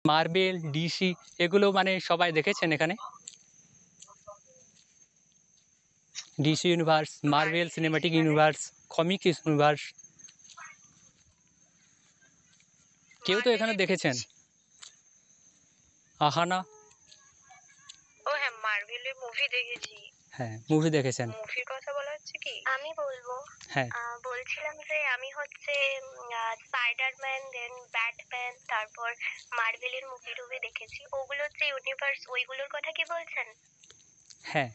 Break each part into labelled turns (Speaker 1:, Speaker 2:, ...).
Speaker 1: Marble, DC এগুলো মানে সবাই দেখেছেন এখানে? DC universe, marble cinematic universe, comic universe, কেউ তো এখানে দেখেছেন। আহানা?
Speaker 2: ও হ্যাঁ, মার্ভেলের মুভি দেখেছি।
Speaker 1: হ্যাঁ, মুভি দেখেছেন।
Speaker 2: মুভির কথা বলা হচ্ছে কি? আমি বলবো।
Speaker 1: হ্যাঁ।
Speaker 2: বলছিলাম যে আমি হচ্ছে স্পাইডারম্যান, দেন ব্যাটম্যান, তারপর মার্ভেলের মুভি টুভি দেখেছি। ওগুলো হচ্ছে ইউনিভার্স, ওইগুলোর কথা কি বলছেন?
Speaker 1: হ্যাঁ,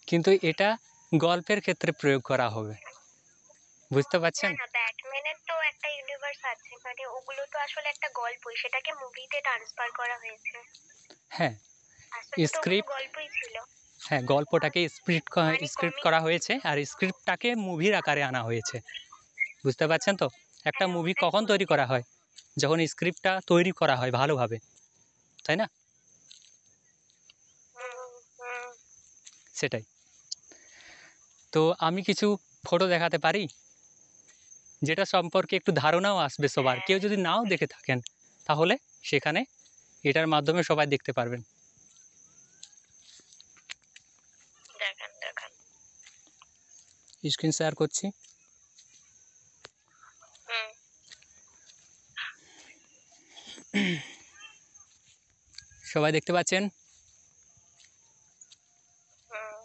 Speaker 1: কিন্তু এটা গল্পের ক্ষেত্রে প্রয়োগ করা হবে, বুঝতে
Speaker 2: না
Speaker 1: পারছেন?
Speaker 2: না, ব্যাটম্যানের তো একটা ইউনিভার্স আছে, মানে ওগুলো তো আসলে একটা গল্পই, সেটাকে মুভিতে ট্রান্সফার করা হয়েছে।
Speaker 1: হ্যাঁ,
Speaker 2: আসলে তো ওগুলো
Speaker 1: স্ক্রিপ্ট,
Speaker 2: গল্পই ছিল।
Speaker 1: হ্যাঁ গল্পটাকে
Speaker 2: মানে
Speaker 1: স্ক্রিপ্ট
Speaker 2: কমিক।
Speaker 1: করা হয়েছে আর স্ক্রিপ্টটাকে মুভির আকারে আনা হয়েছে, বুঝতে পারছেন তো? একটা
Speaker 2: হ্যাঁ,
Speaker 1: মুভি
Speaker 2: ওটাই
Speaker 1: কখন তৈরি
Speaker 2: বলছি।
Speaker 1: করা হয়? যখন স্ক্রিপ্টটা তৈরি করা হয় ভালোভাবে, তাই না?
Speaker 2: হুম হুম।
Speaker 1: সেটাই। তো আমি কিছু ফটো দেখাতে পারি, যেটা সম্পর্কে একটু ধারণাও আসবে সবার।
Speaker 2: হ্যাঁ,
Speaker 1: কেউ যদি নাও দেখে থাকেন তাহলে সেখানে এটার মাধ্যমে সবাই দেখতে পারবেন।
Speaker 2: দেখান দেখান।
Speaker 1: স্ক্রিন শেয়ার করছি।
Speaker 2: হুম
Speaker 1: সবাই দেখতে পাচ্ছেন?
Speaker 2: হুম।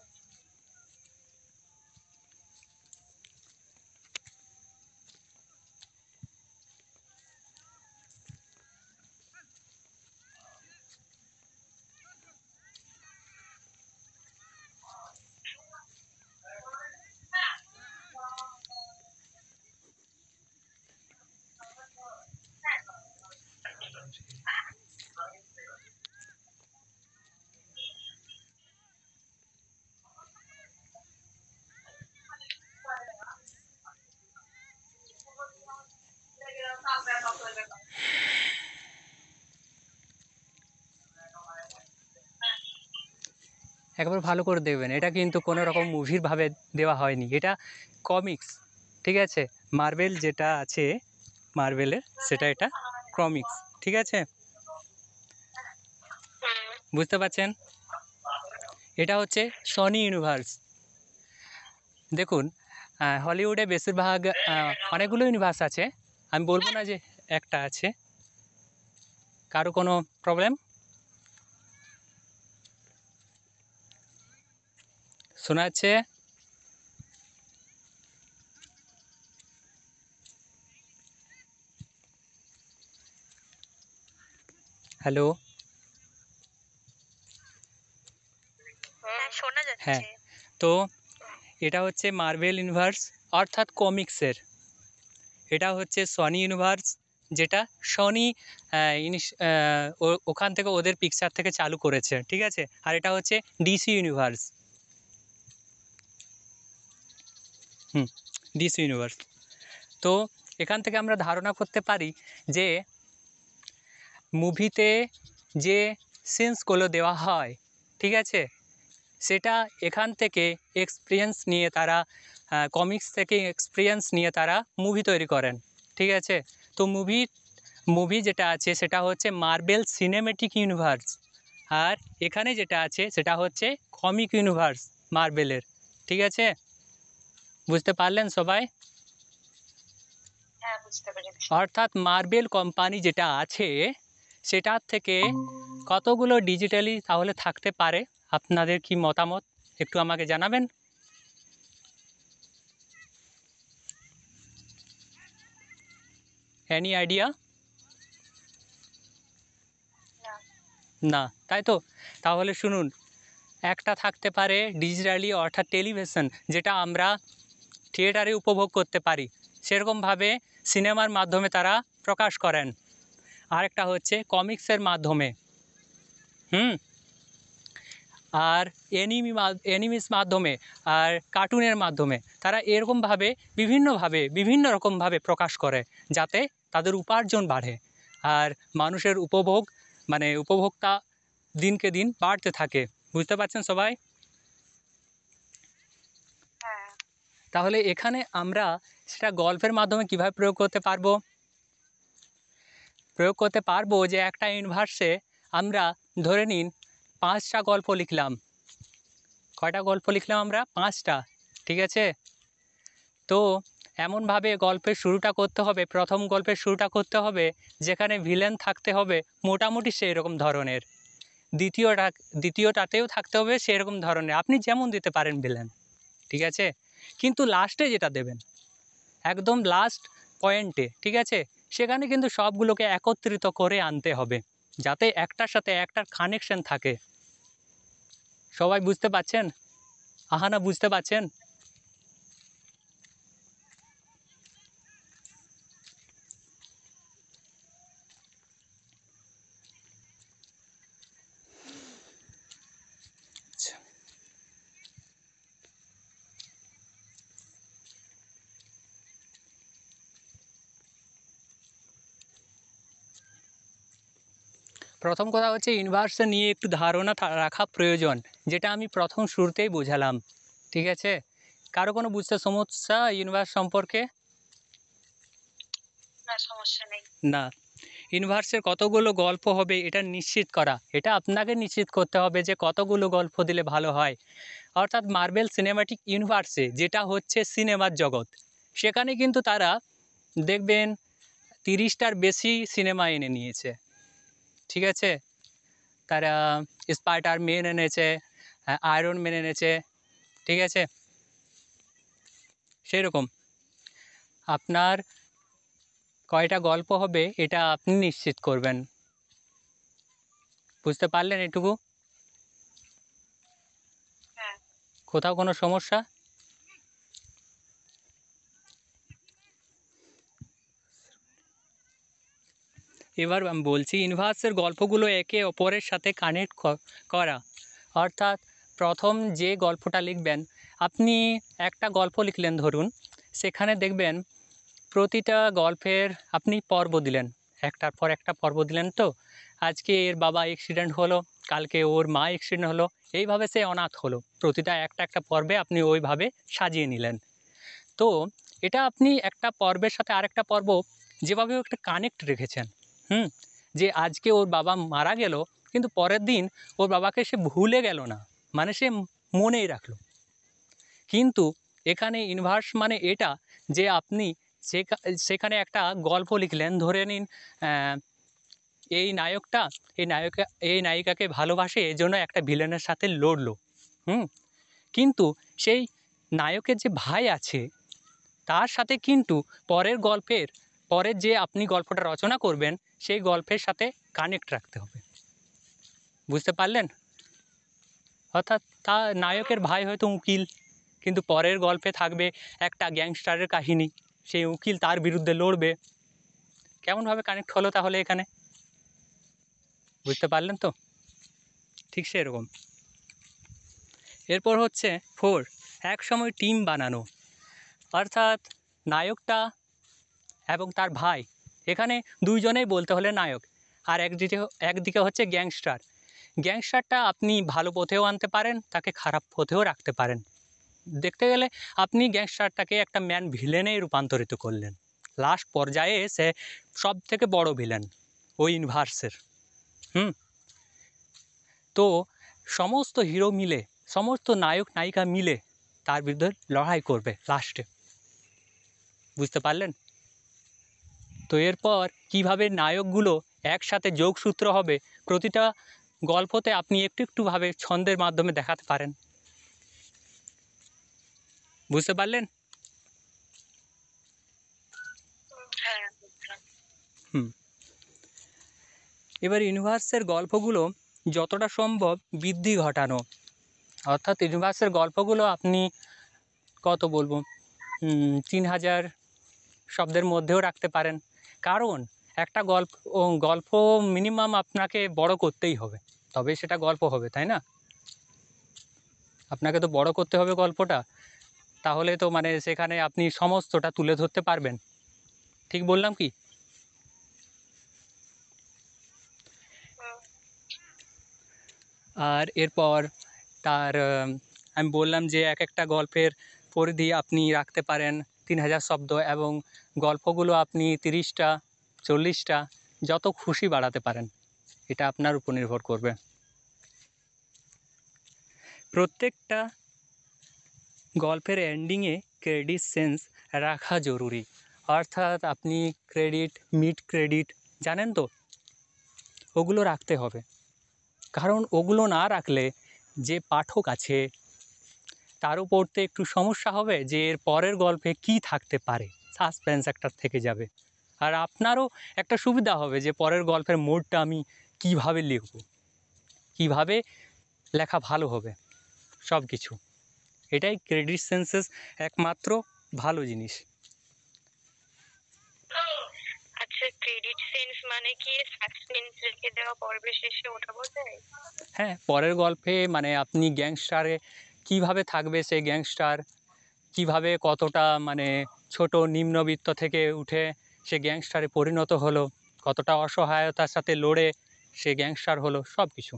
Speaker 1: একবার ভালো করে দেখবেন, এটা কিন্তু কোনো রকম মুভির ভাবে দেওয়া হয়নি, এটা কমিক্স, ঠিক আছে? মার্বেল যেটা আছে, মার্বেলের সেটা এটা কমিক্স, ঠিক আছে? বুঝতে পারছেন? এটা হচ্ছে সনি ইউনিভার্স। দেখুন, হলিউডে বেশিরভাগ অনেকগুলো ইউনিভার্স আছে, আমি বলবো না যে একটা আছে। কারো কোনো প্রবলেম? শোনা যাচ্ছে? হ্যালো?
Speaker 2: হ্যাঁ, শোনা
Speaker 1: হ্যাঁ,
Speaker 2: যাচ্ছে।
Speaker 1: তো এটা হচ্ছে মার্বেল ইউনিভার্স, অর্থাৎ কমিক্সের। এটা হচ্ছে সনি ইউনিভার্স, যেটা সনি ওখান থেকে ওদের পিকচার থেকে চালু করেছে, ঠিক আছে? আর এটা হচ্ছে ডিসি ইউনিভার্স। DC universe. তো এখান থেকে আমরা ধারণা করতে পারি যে মুভিতে যে সিনসগুলো দেওয়া হয়, ঠিক আছে, সেটা এখান থেকে এক্সপিরিয়েন্স নিয়ে তারা, কমিক্স থেকে এক্সপিরিয়েন্স নিয়ে তারা মুভি তৈরি করেন, ঠিক আছে? তো মুভি যেটা আছে সেটা হচ্ছে মার্বেল সিনেম্যাটিক ইউনিভার্স, আর এখানে যেটা আছে সেটা হচ্ছে কমিক ইউনিভার্স মার্বেলের, ঠিক আছে? বুঝতে পারলেন সবাই?
Speaker 2: হ্যাঁ, বুঝতে পেরেছি।
Speaker 1: অর্থাৎ মার্বেল কোম্পানি যেটা আছে সেটার থেকে কতগুলো ডিজিটালি তাহলে থাকতে পারে? আপনাদের কি মতামত একটু আমাকে জানাবেন? Any idea?
Speaker 2: না।
Speaker 1: না, তাই তো? তাহলে শুনুন, একটা থাকতে পারে ডিজিটালি অর্থাৎ টেলিভিশন, যেটা আমরা থিয়েটারে উপভোগ করতে পারি, সেরকমভাবে সিনেমার মাধ্যমে তারা প্রকাশ করেন। আরেকটা হচ্ছে কমিক্সের মাধ্যমে, হুম, আর অ্যানিমিস মাধ্যমে, আর কার্টুনের মাধ্যমে তারা এরকমভাবে বিভিন্ন রকমভাবে প্রকাশ করে, যাতে তাদের উপার্জন বাড়ে আর মানুষের উপভোক্তা দিনকে দিন বাড়তে থাকে। বুঝতে পারছেন সবাই?
Speaker 2: হ্যাঁ।
Speaker 1: তাহলে এখানে আমরা সেটা গল্পের মাধ্যমে কিভাবে প্রয়োগ করতে পারবো? প্রয়োগ করতে পারবো যে একটা ইউনিভার্সে আমরা ধরে নিন 5টা গল্প লিখলাম। কয়টা গল্প লিখলাম আমরা? 5টা। ঠিক আছে? তো এমনভাবে গল্পের শুরুটা করতে হবে, প্রথম গল্পের শুরুটা করতে হবে যেখানে ভিলেন থাকতে হবে মোটামুটি সেই রকম ধরনের। দ্বিতীয়টাতেও থাকতে হবে সেরকম ধরনের, আপনি যেমন দিতে পারেন ভিলেন। ঠিক আছে? কিন্তু লাস্টে যেটা দেবেন একদম লাস্ট পয়েন্টে, ঠিক আছে, সেখানে কিন্তু সবগুলোকে একত্রিত করে আনতে হবে যাতে একটার সাথে একটার কানেকশন থাকে। সবাই বুঝতে পারছেন? আহানা বুঝতে পারছেন? আচ্ছা, প্রথম কথা হচ্ছে ইউনিভার্স নিয়ে একটু ধারণা রাখা প্রয়োজন, যেটা আমি প্রথম শুরুতেই বোঝালাম। ঠিক আছে? কারো কোনো বুঝতে সমস্যা ইউনিভার্স সম্পর্কে?
Speaker 2: না, সমস্যা নেই।
Speaker 1: না। ইউনিভার্সের কতগুলো গল্প হবে এটা নিশ্চিত করা, এটা আপনাকে নিশ্চিত করতে হবে যে কতগুলো গল্প দিলে ভালো হয়। অর্থাৎ মার্বেল সিনেমাটিক ইউনিভার্সে যেটা হচ্ছে সিনেমার জগৎ, সেখানে কিন্তু তারা দেখবেন 30টার বেশি সিনেমা এনে নিয়েছে। ঠিক আছে? তারা স্পাইডার-ম্যান এনেছে, আয়রন ম্যান এনেছে। ঠিক আছে? সেরকম আপনার কয়টা গল্প হবে এটা আপনি নিশ্চিত করবেন। বুঝতে পারলেন এটুকু?
Speaker 2: হ্যাঁ।
Speaker 1: কোথাও কোনো সমস্যা? এবার আমি বলছি ইউনিভার্সের গল্পগুলো একে অপরের সাথে কানেক্ট করা। অর্থাৎ প্রথম যে গল্পটা লিখবেন, আপনি একটা গল্প লিখলেন ধরুন, সেখানে দেখবেন প্রতিটা গল্পের আপনি পর্ব দিলেন, একটার পর একটা পর্ব দিলেন। তো আজকে এর বাবা অ্যাক্সিডেন্ট হলো, কালকে ওর মা অ্যাক্সিডেন্ট হলো, এইভাবে সে অনাথ হলো। প্রতিটা একটা একটা পর্বে আপনি ওইভাবে সাজিয়ে নিলেন। তো এটা আপনি একটা পর্বের সাথে আরেকটা পর্ব যেভাবে হোক একটা কানেক্ট রেখেছেন। হুম? যে আজকে ওর বাবা মারা গেল, কিন্তু পরের দিন ওর বাবাকে সে ভুলে গেল না, মানে সে মনেই রাখলো। কিন্তু এখানে ইউনিভার্স মানে এটা যে আপনি সেখানে একটা গল্প লিখলেন, ধরে নিন এই নায়কটা এই নায়িকাকে ভালোবাসে, এজন্য একটা ভিলেনের সাথে লড়লো। হুম? কিন্তু সেই নায়কের যে ভাই আছে তার সাথে কিন্তু পরের যে আপনি গল্পটা রচনা করবেন সেই গল্পের সাথে কানেক্ট রাখতে হবে। বুঝতে পারলেন? অর্থাৎ নায়কের ভাই হয়তো উকিল, কিন্তু পরের গল্পে থাকবে একটা গ্যাংস্টারের কাহিনী, সেই উকিল তার বিরুদ্ধে লড়বে। কেমনভাবে কানেক্ট হলো তাহলে এখানে? বুঝতে পারলেন তো? ঠিক সেরকম। এরপর হচ্ছে 4, একসময় টিম বানানো। অর্থাৎ নায়কটা এবং তার ভাই, এখানে দুইজনেই বলতে হলে নায়ক। আর একদিকে হচ্ছে গ্যাংস্টার। গ্যাংস্টারটা আপনি ভালো পথেও আনতে পারেন, তাকে খারাপ পথেও রাখতে পারেন। দেখতে গেলে আপনি গ্যাংস্টারটাকে একটা ম্যান ভিলেনে রূপান্তরিত করলেন। লাস্ট পর্যায়ে সে সবথেকে বড় ভিলেন ওই ইউনিভার্সের। হুম? তো সমস্ত হিরো মিলে, সমস্ত নায়ক নায়িকা মিলে তার বিরুদ্ধে লড়াই করবে লাস্টে। বুঝতে পারলেন? তো এরপর কীভাবে নায়কগুলো একসাথে যোগসূত্র হবে প্রতিটা গল্পতে আপনি একটু একটুভাবে ছন্দের মাধ্যমে দেখাতে পারেন। বুঝতে পারলেন?
Speaker 2: হ্যাঁ, বুঝলাম।
Speaker 1: হুম। এবার ইউনিভার্সের গল্পগুলো যতটা সম্ভব বৃদ্ধি ঘটানো। অর্থাৎ ইউনিভার্সের গল্পগুলো আপনি কত বলবো, 3000 শব্দের মধ্যেও রাখতে পারেন। কারণ একটা গল্প মিনিমাম আপনাকে বড় করতেই হবে, তবে সেটা গল্প হবে, তাই না? আপনাকে তো বড় করতে হবে গল্পটা, তাহলে তো মানে সেখানে আপনি সমস্তটা তুলে ধরতে পারবেন। ঠিক বললাম কি?
Speaker 2: হুম।
Speaker 1: আর এরপর তার আমি বললাম যে এক একটা গল্পের পরিধি আপনি রাখতে পারেন 3000 শব্দ, এবং গল্পগুলো আপনি 30টা, 40টা, যত খুশি বাড়াতে পারেন, এটা আপনার উপর নির্ভর করবে। প্রত্যেকটা গল্পের এন্ডিংয়ে ক্রেডিট সেন্স রাখা জরুরি। অর্থাৎ আপনি ক্রেডিট, মিড ক্রেডিট জানেন তো? ওগুলো রাখতে হবে। কারণ ওগুলো না রাখলে যে পাঠক আছে তারও পড়তে একটু সমস্যা হবে যে এর পরের গল্পে কী থাকতে পারে, সাসপেন্স একটা থেকে যাবে। আর আপনারও একটা সুবিধা হবে যে পরের গল্পের মোড়টা আমি কীভাবে লিখব, কীভাবে লেখা ভালো হবে, সব কিছু। এটাই ক্রেডিট সেন্সেস একমাত্র ভালো জিনিস।
Speaker 2: আচ্ছা, ক্রেডিট সেন্স মানে কি সাসপেন্স রেখে দেওয়া পর্বের শেষে ওটা বোঝায়?
Speaker 1: হ্যাঁ, পরের গল্পে মানে আপনি গ্যাংস্টারে কীভাবে থাকবে, সেই গ্যাংস্টার কীভাবে কতটা মানে ছোট নিম্নবিত্ত থেকে উঠে সে গ্যাংস্টারে পরিণত হলো, কতটা অসহায়তার সাথে লড়ে সে গ্যাংস্টার হলো, সব কিছু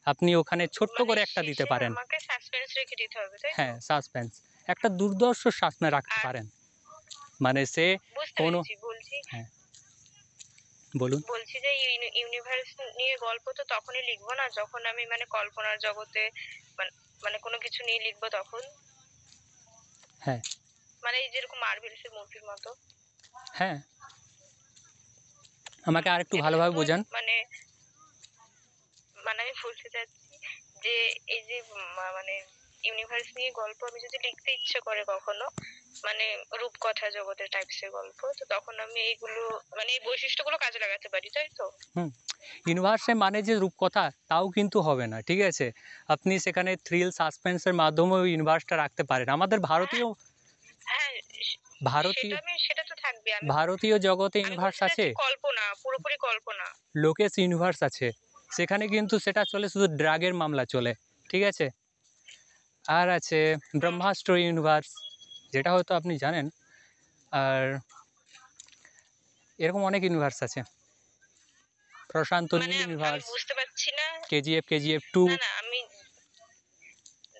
Speaker 1: আপনি ওখানে ছোট্ট
Speaker 2: মানে
Speaker 1: করে একটা দিতে
Speaker 2: শেষে
Speaker 1: পারেন।
Speaker 2: আমাকে সাসপেন্স রেখে দিতে হবে, তাই তো?
Speaker 1: হ্যাঁ, সাসপেন্স একটা দুর্ধর্ষ সাসপেন্স রাখতে
Speaker 2: আর
Speaker 1: পারেন। মানে সে
Speaker 2: বুঝতে
Speaker 1: কোনো
Speaker 2: পেরেছি, বলছি
Speaker 1: হ্যাঁ, বলুন।
Speaker 2: বলছি যে ইউনিভার্স নিয়ে গল্প তো তখনই লিখবো না যখন আমি মানে কল্পনার জগতে মানে মানে কোনো কিছু নিয়ে লিখবো তখন,
Speaker 1: হ্যাঁ,
Speaker 2: মানে এই যেরকম মার্ভেলস এর মুভির মতো।
Speaker 1: হ্যাঁ, আমাকে আরেকটু
Speaker 2: এটা
Speaker 1: ভালোভাবে
Speaker 2: শুধু
Speaker 1: বোঝান।
Speaker 2: মানে মানে আমি বলতে চাচ্ছি যে এই যে মানে ইউনিভার্স নিয়ে গল্প আমি যদি লিখতে ইচ্ছে করে কখনো, মানে রূপকথা জগতের টাইপসের গল্প, তো তখন আমি এইগুলো মানে এই বৈশিষ্ট্যগুলো কাজে লাগাতে পারি, তাই তো?
Speaker 1: হুম, ইউনিভার্সে মানে যে রূপকথা তাও কিন্তু হবে না, ঠিক আছে? আপনি সেখানে থ্রিল সাসপেন্সের মাধ্যমেও ইউনিভার্সটা রাখতে পারেন। আমাদের
Speaker 2: হ্যাঁ,
Speaker 1: ভারতীয়
Speaker 2: হ্যাঁ,
Speaker 1: ভারতীয়
Speaker 2: সেটা তো থাকবে। আমি
Speaker 1: ভারতীয় জগতে
Speaker 2: আমি
Speaker 1: ইউনিভার্স
Speaker 2: বলতে
Speaker 1: আছে,
Speaker 2: চাচ্ছি কল্পনা, পুরোপুরি কল্পনা।
Speaker 1: লোকেশ ইউনিভার্স আছে। সেখানে কিন্তু সেটা চলে শুধু ড্রাগের মামলা চলে, ঠিক আছে? আর আছে
Speaker 2: হুম,
Speaker 1: ব্রহ্মাস্ত্র ইউনিভার্স, যেটা হয়তো আপনি জানেন। আর এরকম অনেক ইউনিভার্স আছে। প্রশান্ত
Speaker 2: মানে
Speaker 1: নীল
Speaker 2: আমি
Speaker 1: ইউনিভার্স,
Speaker 2: বুঝতে পারছি না।
Speaker 1: কেজিএফ 2।
Speaker 2: না, না,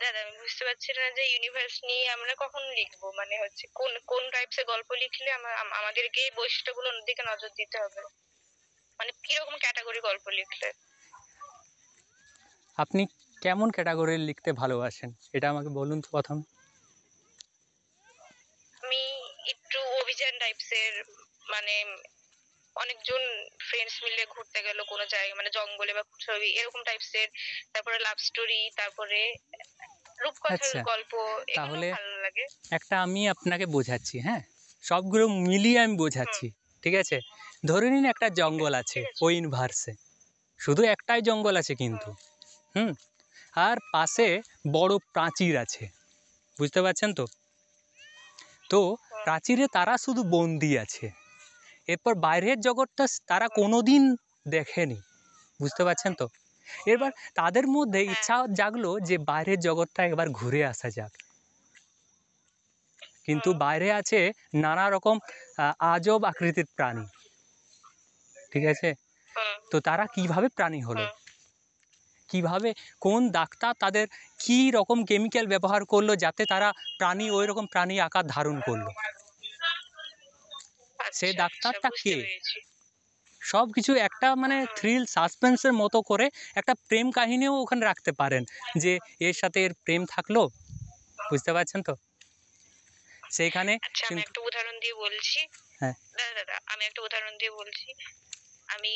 Speaker 2: দাদা আমি বুঝতে পারছি না যে ইউনিভার্স নিয়ে আমরা কখন লিখবো, মানে হচ্ছে কোন কোন টাইপস এর গল্প লিখলে আমাদেরকে এই বৈশিষ্ট্যগুলোর দিকে নজর দিতে হবে, মানে কিরকম ক্যাটাগরি গল্প লিখলে?
Speaker 1: আপনি কেমন ক্যাটাগরির লিখতে ভালোবাসেন এটা আমাকে বলুন তো প্রথম।
Speaker 2: আমি একটু অভিযান টাইপস এর, মানে অনেকজন ফ্রেন্ডস মিলে ঘুরতে গেল কোনো জায়গায়, মানে জঙ্গলে বা ছবি এরকম টাইপস এর, তারপরে লাভ স্টোরি, তারপরে রূপকথার
Speaker 1: আচ্ছা,
Speaker 2: গল্প, এগুলো
Speaker 1: তাহলে
Speaker 2: ভালো লাগে।
Speaker 1: একটা আমি আপনাকে বোঝাচ্ছি, হ্যাঁ? সবগুলো মিলিয়ে আমি
Speaker 2: হুম,
Speaker 1: বোঝাচ্ছি, ঠিক আছে? ধরে নিন একটা
Speaker 2: ঠিক
Speaker 1: জঙ্গল
Speaker 2: আছে,
Speaker 1: আছে
Speaker 2: ঠিক আছে।
Speaker 1: ওই ইউনিভার্সে। শুধু একটাই জঙ্গল আছে কিন্তু,
Speaker 2: হুম,
Speaker 1: হুম? আর পাশে বড় প্রাচীর আছে। বুঝতে পারছেন তো? তো
Speaker 2: হুম,
Speaker 1: প্রাচীরে তারা শুধু বন্দী আছে। এরপর বাইরের জগৎটা তারা
Speaker 2: হুম,
Speaker 1: কোনোদিন দেখেনি। বুঝতে পারছেন তো? এবার
Speaker 2: হুম,
Speaker 1: তাদের মধ্যে
Speaker 2: হ্যাঁ,
Speaker 1: ইচ্ছা জাগলো যে বাইরের জগৎটা একবার ঘুরে আসা যাক। কিন্তু
Speaker 2: হুম,
Speaker 1: বাইরে আছে নানা রকম আজব আকৃতির প্রাণী। ঠিক আছে?
Speaker 2: হুম,
Speaker 1: তো তারা কিভাবে প্রাণী হলো?
Speaker 2: হুম।
Speaker 1: কিভাবে কোন ডাক্তার তাদের কী রকম কেমিক্যাল ব্যবহার করলো যাতে তারা ওই রকম প্রাণী আকার ধারণ করলো? সেই
Speaker 2: আচ্ছা, আচ্ছা,
Speaker 1: ডাক্তারটা
Speaker 2: বুঝতে
Speaker 1: কে?
Speaker 2: পেরেছি।
Speaker 1: সবকিছু একটা মানে
Speaker 2: হুম,
Speaker 1: থ্রিল সাসপেন্সের মতো করে একটা প্রেম কাহিনীও ওখানে রাখতে পারেন। যে এর সাথে এর প্রেম থাকলো। বুঝতে পারছেন তো? সেইখানে
Speaker 2: আচ্ছা, আমি
Speaker 1: কিন্তু
Speaker 2: একটা উদাহরণ দিয়ে বলছি।
Speaker 1: হ্যাঁ,
Speaker 2: দাদা, দাদা, আমি একটা উদাহরণ দিয়ে বলছি। আমি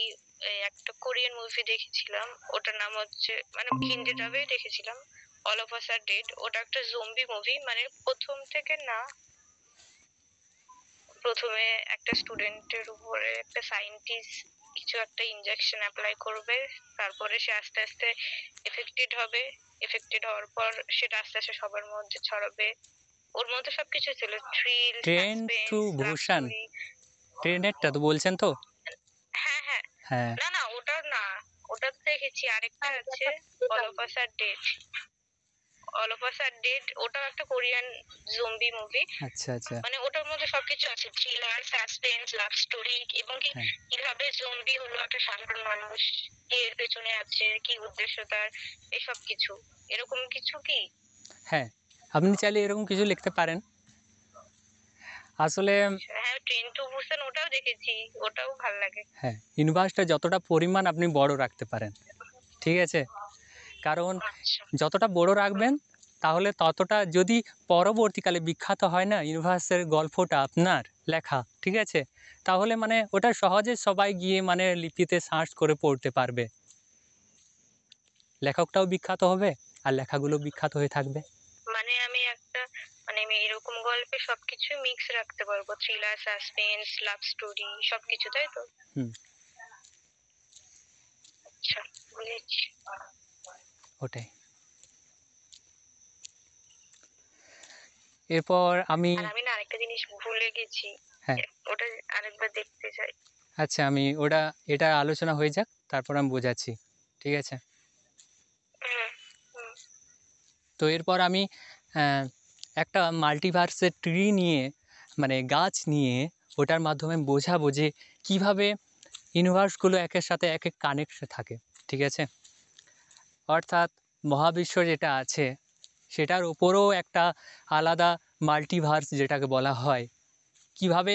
Speaker 2: একটা কোরিয়ান মুভি দেখেছিলাম। ওটার নাম হচ্ছে, মানে হিন্দি ডাবেই দেখেছিলাম, all of us are dead. ওটা একটা জম্বি মুভি, মানে প্রথম থেকে না, প্রথমে একটা স্টুডেন্টের উপরে একটা সায়েন্টিস্ট কিছু একটা ইনজেকশন অ্যাপ্লাই করবে, তারপরে সে আস্তে আস্তে এফেক্টেড হবে। এফেক্টেড হওয়ার পর সেটা আস্তে আস্তে সবার মধ্যে ছড়াবে। ওর মধ্যে সবকিছু ছিল, থ্রিল,
Speaker 1: ট্রেন টু
Speaker 2: সাসপেন্স, লাভ
Speaker 1: বুসান,
Speaker 2: স্টোরি।
Speaker 1: ট্রেনেরটা তো বলছেন তো?
Speaker 2: হ্যাঁ, হ্যাঁ।
Speaker 1: হ্যাঁ,
Speaker 2: না, না, ওটা না, ওটা তো দেখেছি। আরেকটা আছে, all of us are dead. All of us are dead ওটাও একটা কোরিয়ান জম্বি মুভি।
Speaker 1: আচ্ছা, আচ্ছা।
Speaker 2: মানে ওটার মধ্যে সবকিছু আছে, থ্রিলার, সাসপেন্স, লাভ স্টোরি, এবং কি
Speaker 1: হ্যাঁ,
Speaker 2: কিভাবে জম্বি হলো একটা সাধারণ মানুষ, কে এর পেছনে আছে, কি উদ্দেশ্য তার, এসব কিছু। এরকম কিছু কি?
Speaker 1: হ্যাঁ। আপনি চাইলে এরকম কিছু লিখতে পারেন। আসলে
Speaker 2: হ্যাঁ, ট্রেন টু বুসান ওটাও দেখেছি, ওটাও ভাল লাগে।
Speaker 1: হ্যাঁ, ইউনিভার্সটা যতটা পরিমাণ আপনি বড় রাখতে পারেন, ঠিক আছে? কারণ
Speaker 2: আচ্ছা।
Speaker 1: যতটা বড় রাখবেন তাহলে ততটা যদি পরবর্তীকালে বিখ্যাত হয় না ইউনিভার্সের গল্পটা আপনার লেখা, ঠিক আছে? তাহলে মানে ওটা সহজে সবাই গিয়ে মানে লিপিতে সার্চ করে পড়তে পারবে। লেখকটাও বিখ্যাত হবে আর লেখাগুলো বিখ্যাত হয়ে থাকবে।
Speaker 2: মানে আমি এরকম গল্পে সবকিছু মিক্স রাখতে পারবো, থ্রিলার, সাসপেন্স, লাভ স্টোরি সবকিছু, তাই তো?
Speaker 1: হুম,
Speaker 2: আচ্ছা, বুঝেছি।
Speaker 1: ওটাই। এরপর আমি
Speaker 2: আর আমি না আরেকটা জিনিস ভুলে গেছি,
Speaker 1: হ্যাঁ,
Speaker 2: ওটা আরেকবার দেখতে চাই।
Speaker 1: আচ্ছা আমি এটা আলোচনা হয়ে যাক তারপর আমি বোঝাচ্ছি, ঠিক আছে?
Speaker 2: হুম, হুম।
Speaker 1: তো এরপর আমি একটা মাল্টিভার্সের ট্রি নিয়ে মানে গাছ নিয়ে ওটার মাধ্যমে বোঝাবো যে কীভাবে ইউনিভার্সগুলো একের সাথে এক কানেক্টে থাকে, ঠিক আছে? অর্থাৎ মহাবিশ্ব যেটা আছে সেটার ওপরও একটা আলাদা মাল্টিভার্স যেটাকে বলা হয়, কিভাবে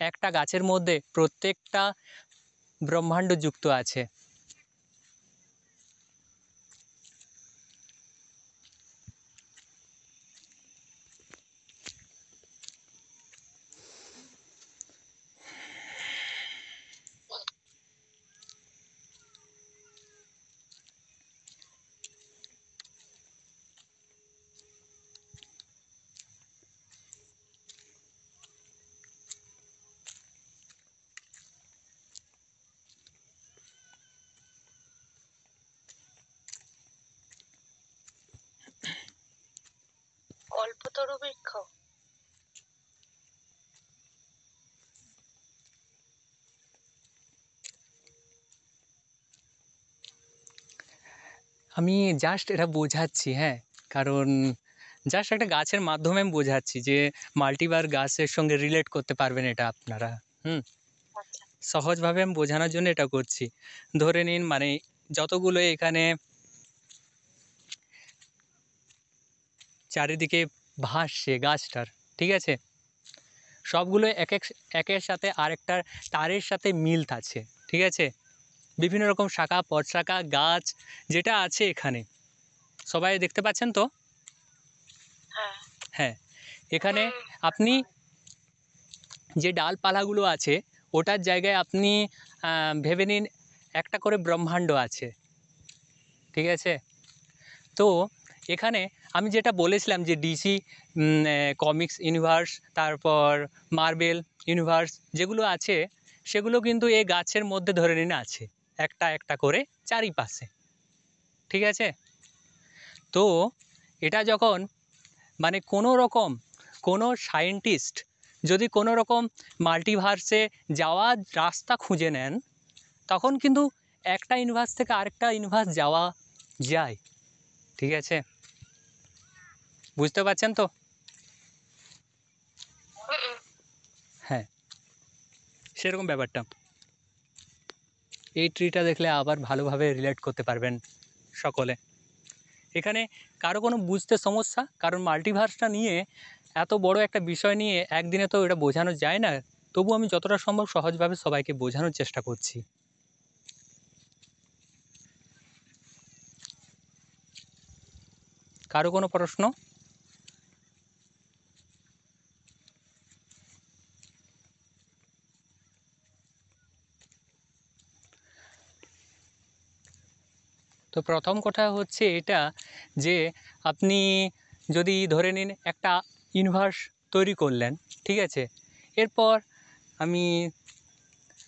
Speaker 1: একটা গাছের মধ্যে প্রত্যেকটা ব্রহ্মাণ্ড যুক্ত আছে।
Speaker 2: কল্পতরু বৃক্ষ।
Speaker 1: আমি জাস্ট এটা বোঝাচ্ছি, হ্যাঁ, কারণ জাস্ট একটা গাছের মাধ্যমে আমি বোঝাচ্ছি যে মাল্টিভার গাছের সঙ্গে রিলেট করতে পারবেন এটা আপনারা। হুম,
Speaker 2: আচ্ছা।
Speaker 1: সহজভাবে আমি বোঝানোর জন্য এটা করছি। ধরে নিন মানে যতগুলো এখানে চারিদিকে ভাসছে গাছটার, ঠিক আছে? সবগুলো একের সাথে আরেকটার তারের সাথে মিল আছে, ঠিক আছে? বিভিন্ন রকম শাখা প্রশাখা গাছ যেটা আছে এখানে সবাই দেখতে পাচ্ছেন তো?
Speaker 2: হ্যাঁ।
Speaker 1: হ্যাঁ, এখানে
Speaker 2: হুম।
Speaker 1: আপনি যে ডালপালাগুলো আছে ওটার জায়গায় আপনি ভেবে নিন একটা করে ব্রহ্মাণ্ড আছে, ঠিক আছে? তো এখানে আমি যেটা বলেছিলাম যে ডিসি কমিক্স ইউনিভার্স, তারপর মার্বেল ইউনিভার্স যেগুলো আছে সেগুলো কিন্তু এই গাছের মধ্যে ধরে নিন আছে একটা একটা করে চারিপাশে, ঠিক আছে? তো এটা যখন মানে কোনো সায়েন্টিস্ট যদি কোনো রকম মাল্টিভার্সে যাওয়ার রাস্তা খুঁজে নেন তখন কিন্তু একটা ইউনিভার্স থেকে আরেকটা ইউনিভার্স যাওয়া যায়, ঠিক আছে? বুঝতে পারছেন তো?
Speaker 2: হুম।
Speaker 1: হ্যাঁ, সেরকম ব্যাপারটা। এই ট্রিটা দেখলে আবার ভালোভাবে রিলেট করতে পারবেন সকলে। এখানে কারো কোনো বুঝতে সমস্যা, কারণ মাল্টিভার্সটা নিয়ে এত বড় একটা বিষয় নিয়ে একদিনে তো এটা বোঝানো যায় না। তবু আমি যতটা সম্ভব সহজভাবে সবাইকে বোঝানোর চেষ্টা করছি। কারো কোনো প্রশ্ন? তো প্রথম কথা হচ্ছে এটা যে আপনি যদি ধরে নিন একটা ইউনিভার্স তৈরি করলেন, ঠিক আছে? এরপর আমি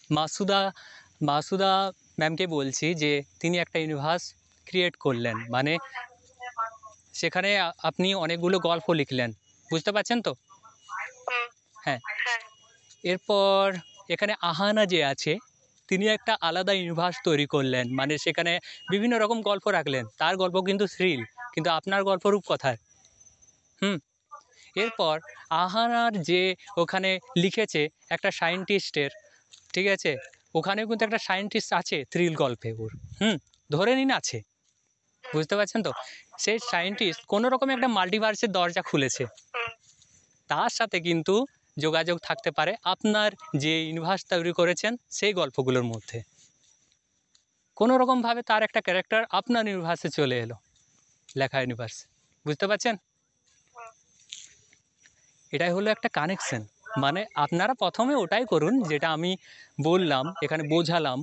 Speaker 1: মাসুদা মাসুদা ম্যামকে বলছি যে তিনি একটা ইউনিভার্স ক্রিয়েট করলেন। মানে সেখানে আপনি অনেকগুলো গল্প লিখলেন। বুঝতে পারছেন তো?
Speaker 2: হুম।
Speaker 1: হ্যাঁ।
Speaker 2: হ্যাঁ।
Speaker 1: এরপর এখানে আহানা যে আছে তিনি একটা আলাদা ইউনিভার্স তৈরি করলেন। মানে সেখানে বিভিন্ন রকম গল্প রাখলেন। তার গল্প কিন্তু থ্রিল, কিন্তু আপনার গল্প রূপকথার। হুম?
Speaker 2: হুম।
Speaker 1: এরপর আহানার যে ওখানে লিখেছে একটা সায়েন্টিস্টের, ঠিক আছে? ওখানেও কিন্তু একটা সায়েন্টিস্ট আছে থ্রিল গল্পে ওর। হুম? ধরে নিন আছে। বুঝতে পারছেন তো? সেই সায়েন্টিস্ট কোনো রকমে একটা মাল্টিভার্সের দরজা খুলেছে।
Speaker 2: হুম।
Speaker 1: তার সাথে কিন্তু যোগাযোগ থাকতে পারে আপনার যে ইউনিভার্স তৈরি করেছেন সেই গল্পগুলোর মধ্যে। কোনো রকমভাবে তার একটা ক্যারেক্টার আপনার ইউনিভার্সে চলে এলো, লেখা ইউনিভার্সে। বুঝতে পারছেন?
Speaker 2: হুম,
Speaker 1: এটাই হলো একটা কানেকশন। মানে আপনারা প্রথমে ওটাই করুন যেটা আমি বললাম, এখানে বোঝালাম,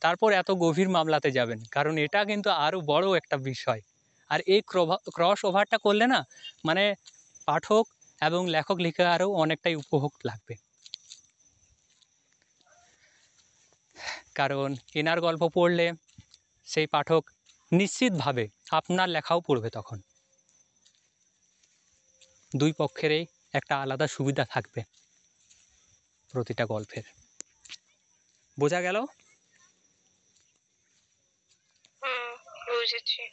Speaker 1: তারপর এত গভীর মামলাতে যাবেন, কারণ এটা কিন্তু আরও বড় একটা বিষয়। আর এই ক্রস ওভারটা করলে না, মানে পাঠক এবং লেখক লেখিকারও অনেকটাই উপভোগ লাগবে। কারণ এনার গল্প পড়লে সেই পাঠক নিশ্চিতভাবে আপনার লেখাও পড়বে। তখন দুই পক্ষেরই একটা আলাদা সুবিধা থাকবে প্রতিটা গল্পের। বোঝা গেল?
Speaker 2: হুম, বুঝেছি।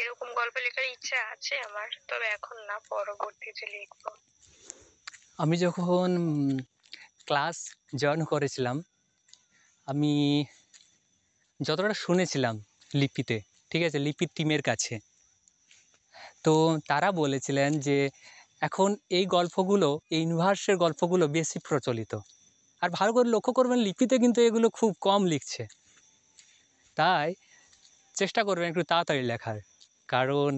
Speaker 2: এরকম গল্প লেখার ইচ্ছা আছে আমার, তবে এখন না, পরবর্তীতে লিখবো।
Speaker 1: আমি যখন ক্লাস জয়েন করেছিলাম, আমি যতটা শুনেছিলাম লিপিতে, ঠিক আছে, লিপির টিমের কাছে, তো তারা বলেছিলেন যে এখন এই গল্পগুলো, এই ইউনিভার্সের গল্পগুলো বেশি প্রচলিত। আর ভালো করে লক্ষ্য করবেন, লিপিতে কিন্তু এগুলো খুব কম লিখছে। তাই চেষ্টা করবেন একটু তাড়াতাড়ি লেখার, কারণ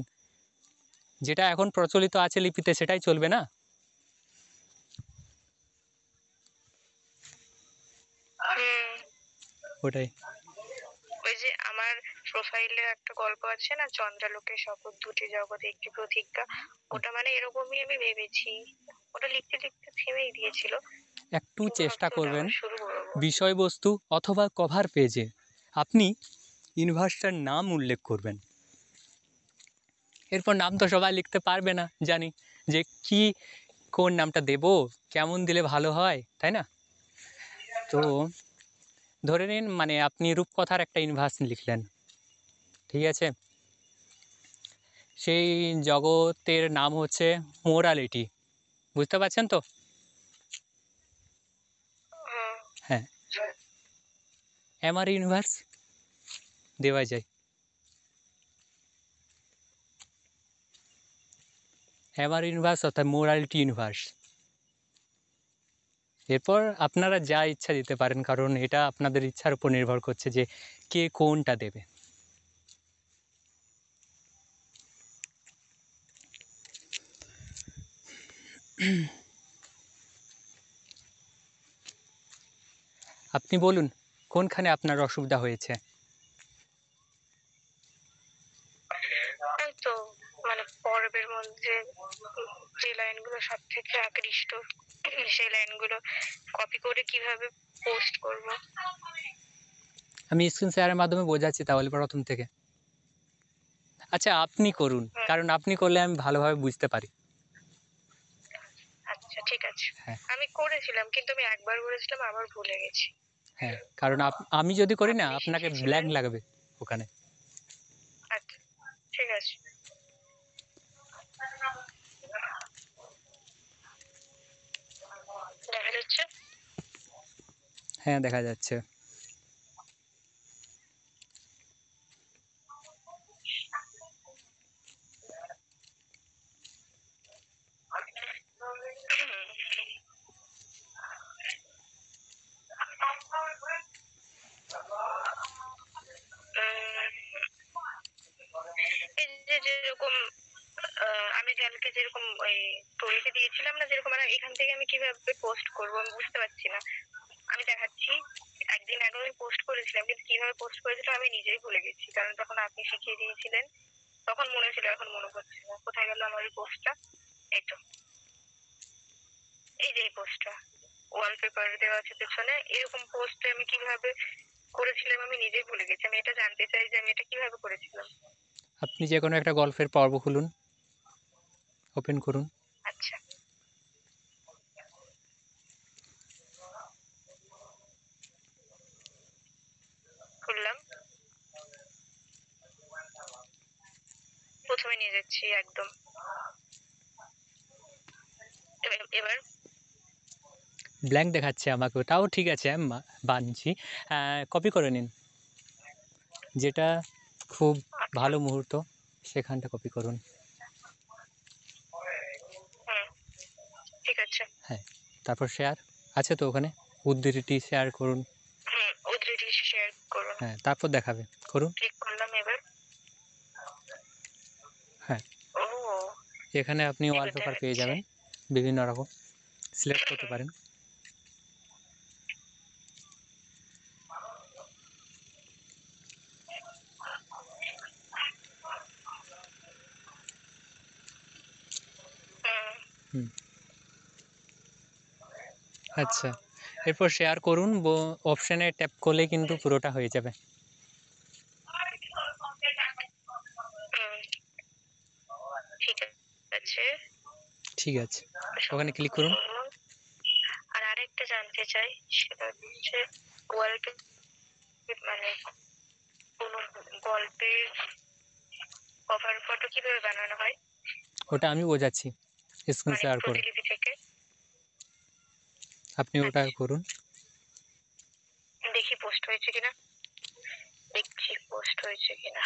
Speaker 1: যেটা এখন প্রচলিত আছে লিপিতে সেটাই চলবে না।
Speaker 2: হুম,
Speaker 1: ওটাই।
Speaker 2: ওই যে আমার প্রোফাইলে একটা গল্প আছে না, চন্দ্রালোকের শপথ, দুটি জগতে একটি প্রতিজ্ঞা, ওটা মানে এরকমই আমি ভেবেছি। ওটা লিখতে লিখতে থেমেই দিয়েছিল,
Speaker 1: একটু
Speaker 2: কিন্তু
Speaker 1: চেষ্টা
Speaker 2: ভাবছি ওটা
Speaker 1: করবেন
Speaker 2: আবার শুরু করবো।
Speaker 1: বিষয়বস্তু অথবা কভার পেজে আপনি ইউনিভার্সটার নাম উল্লেখ করবেন। এরপর নাম তো সবাই লিখতে পারবে না জানি, যে কি কোন নামটা দেব, কেমন দিলে ভালো হয়, তাই না? তো ধরে নিন মানে আপনি রূপকথার একটা ইউনিভার্স লিখলেন, ঠিক আছে, সেই জগতের নাম হচ্ছে মোরালিটি। বুঝতে পারছেন তো?
Speaker 2: হুম,
Speaker 1: হ্যাঁ, এমআর ইউনিভার্স দেওয়া যায়। এমআর ইউনিভার্স অর্থাৎ মোরালিটি ইউনিভার্স। এরপর আপনারা যা ইচ্ছা দিতে পারেন, কারণ এটা আপনাদের ইচ্ছার উপর নির্ভর করছে যে কে কোনটা দেবে। আপনি বলুন কোনখানে আপনার অসুবিধা হয়েছে?
Speaker 2: এই তো মানে পর্বের মধ্যে যে লাইনগুলো সব থেকে আকৃষ্ট, সেই লাইনগুলো কপি করে কিভাবে পোস্ট করব।
Speaker 1: আমি স্ক্রিন শেয়ারের মাধ্যমে বোঝাচ্ছি তাহলে প্রথম থেকে। আচ্ছা আপনি করুন,
Speaker 2: হুম,
Speaker 1: কারণ আপনি করলে আমি ভালোভাবে বুঝতে পারি।
Speaker 2: আচ্ছা ঠিক আছে।
Speaker 1: হ্যাঁ,
Speaker 2: আমি করেছিলাম, কিন্তু আমি একবার করেছিলাম, আবার ভুলে গেছি।
Speaker 1: হ্যাঁ, কারণ আমি যদি করি না
Speaker 2: আপনি
Speaker 1: আপনাকে
Speaker 2: শিখিয়েছিলেন।
Speaker 1: ব্ল্যাঙ্ক লাগবে ওখানে।
Speaker 2: আচ্ছা ঠিক আছে। দেখা যাচ্ছে।
Speaker 1: হ্যাঁ, দেখা যাচ্ছে।
Speaker 2: এই যে যেরকম আমি কালকে যেরকম ওই স্টোরিতে দিয়েছিলাম না, যেরকম মানে এখান থেকে আমি কিভাবে পোস্ট করবো আমি বুঝতে পারছি না। আমি দেখাচ্ছি, একদিন আগে আমি পোস্ট করেছিলাম, কিন্তু কিভাবে পোস্ট করেছিলাম আমি নিজেই ভুলে গেছি, কারণ তখন আপনি শিখিয়ে দিয়েছিলেন। তখন মনে ছিল, এখন মনে পড়ছে না। কোথায় গেল আমার ওই পোস্টটা? এই তো, এই যে এই পোস্টটা, ওয়ালপেপার দেওয়া আছে পেছনে, এরকম পোস্ট আমি কিভাবে করেছিলাম আমি নিজেই ভুলে গেছি। আমি এটা জানতে চাই যে আমি এটা কিভাবে করেছিলাম।
Speaker 1: আপনি যে কোনো একটা গল্পের পর্ব খুলুন, ওপেন করুন।
Speaker 2: আচ্ছা, খুললাম। প্রথমে নিয়ে যাচ্ছি একদম। এবার
Speaker 1: ব্ল্যাঙ্ক দেখাচ্ছে আমাকে, তাও ঠিক আছে, আমি বানছি। কপি করে নিন, যেটা খুব ভালো মুহূর্ত সেখানটা কপি করুন।
Speaker 2: হুম,
Speaker 1: তারপর শেয়ার আছে তো ওখানে, উদ্ধৃতি শেয়ার করুন।
Speaker 2: হুম, উদ্ধৃতি শেয়ার করুন।
Speaker 1: হ্যাঁ, তারপর দেখাবে, করুন।
Speaker 2: ক্লিক করলাম এবার।
Speaker 1: হ্যাঁ,
Speaker 2: ও,
Speaker 1: এখানে আপনি
Speaker 2: এবার
Speaker 1: ওয়ালপেপার পেয়ে
Speaker 2: দেখাচ্ছে।
Speaker 1: যাবেন বিভিন্ন রকম, সিলেক্ট করতে পারেন।
Speaker 2: হুম,
Speaker 1: হুম, আচ্ছা, এরপর শেয়ার করুন অপশানে ট্যাপ করলে কিন্তু পুরোটা হয়ে যাবে।
Speaker 2: হুম, ঠিক আছে।
Speaker 1: ঠিক আছে, ওখানে ক্লিক করুন।
Speaker 2: শুনুন, আর আরেকটা জানতে চাই, সেটা হচ্ছে ওয়ালপেপার মানে কোনো গল্পের কভার ফটো কিভাবে বানানো হয়?
Speaker 1: ওটা আমি বোঝাচ্ছি, স্ক্রিন
Speaker 2: মানে
Speaker 1: শেয়ার করুন,
Speaker 2: প্রতিলিপি থেকে।
Speaker 1: আপনি ওটা
Speaker 2: আচ্ছা,
Speaker 1: করুন।
Speaker 2: দেখি পোস্ট হয়েছে কিনা। দেখছি পোস্ট হয়েছে কিনা।